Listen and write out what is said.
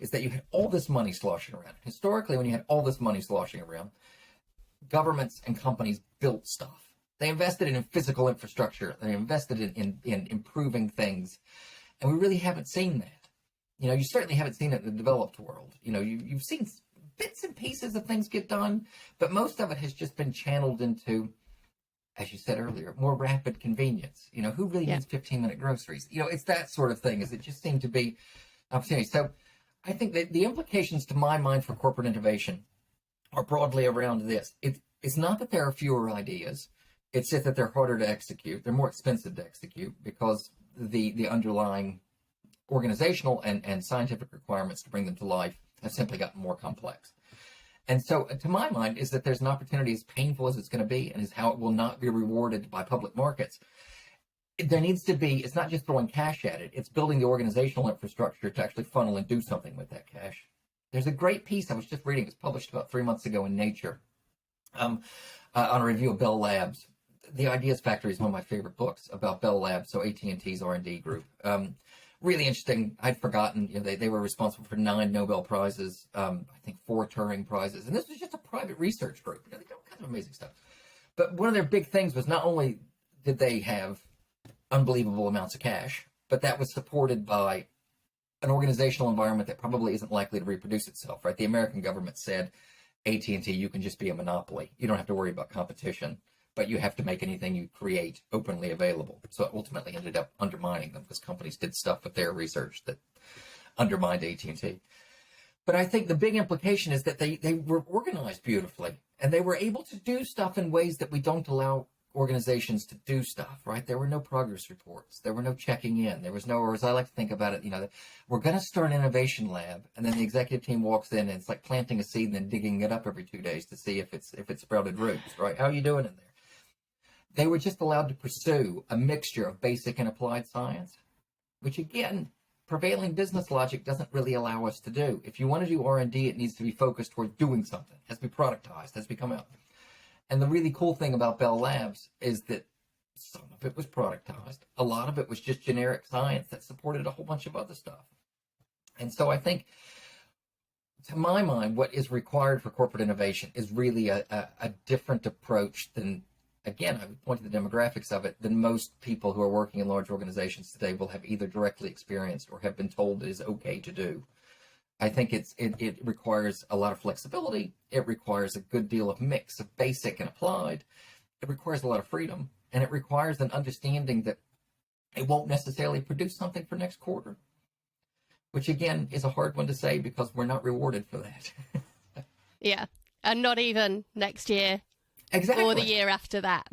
is that you had all this money sloshing around. Historically, when you had all this money sloshing around, governments and companies built stuff. They invested in physical infrastructure. They invested in improving things. And we really haven't seen that. You certainly haven't seen it in the developed world. You've seen bits and pieces of things get done, but most of it has just been channeled into, as you said earlier, more rapid convenience. Who really needs 15-minute groceries? It's that sort of thing. It just seemed to be opportunity. So I think that the implications to my mind for corporate innovation are broadly around this. It's not that there are fewer ideas. It's just that they're harder to execute. They're more expensive to execute because the underlying organizational and scientific requirements to bring them to life have simply gotten more complex. And so, to my mind, is that there's an opportunity, as painful as it's going to be, and is how it will not be rewarded by public markets. There needs to be, it's not just throwing cash at it, it's building the organizational infrastructure to actually funnel and do something with that cash. There's a great piece I was just reading, it was published about 3 months ago in Nature, on a review of Bell Labs. The Ideas Factory is one of my favorite books about Bell Labs, so AT&T's R&D group. Really interesting. I'd forgotten, they were responsible for 9 Nobel Prizes, I think 4 Turing Prizes. And this was just a private research group. They did all kinds of amazing stuff. But one of their big things was not only did they have unbelievable amounts of cash, but that was supported by an organizational environment that probably isn't likely to reproduce itself, right? The American government said, AT&T, you can just be a monopoly. You don't have to worry about competition, but you have to make anything you create openly available. So it ultimately ended up undermining them because companies did stuff with their research that undermined AT&T. But I think the big implication is that they were organized beautifully, and they were able to do stuff in ways that we don't allow organizations to do stuff, right? There were no progress reports. There were no checking in. There was no, or as I like to think about it, we're going to start an innovation lab, and then the executive team walks in, and it's like planting a seed and then digging it up every 2 days to see if it's sprouted roots, right? How are you doing in there? They were just allowed to pursue a mixture of basic and applied science, which again, prevailing business logic doesn't really allow us to do. If you want to do R&D, it needs to be focused toward doing something. It has to be productized, has to come out. And the really cool thing about Bell Labs is that some of it was productized. A lot of it was just generic science that supported a whole bunch of other stuff. And so I think, to my mind, what is required for corporate innovation is really a different approach than, again, I would point to the demographics of it, than most people who are working in large organizations today will have either directly experienced or have been told it is okay to do. I think it requires a lot of flexibility. It requires a good deal of mix of basic and applied. It requires a lot of freedom, and it requires an understanding that it won't necessarily produce something for next quarter, which again is a hard one to say because we're not rewarded for that. Yeah, and not even next year. Exactly. Or the year after that.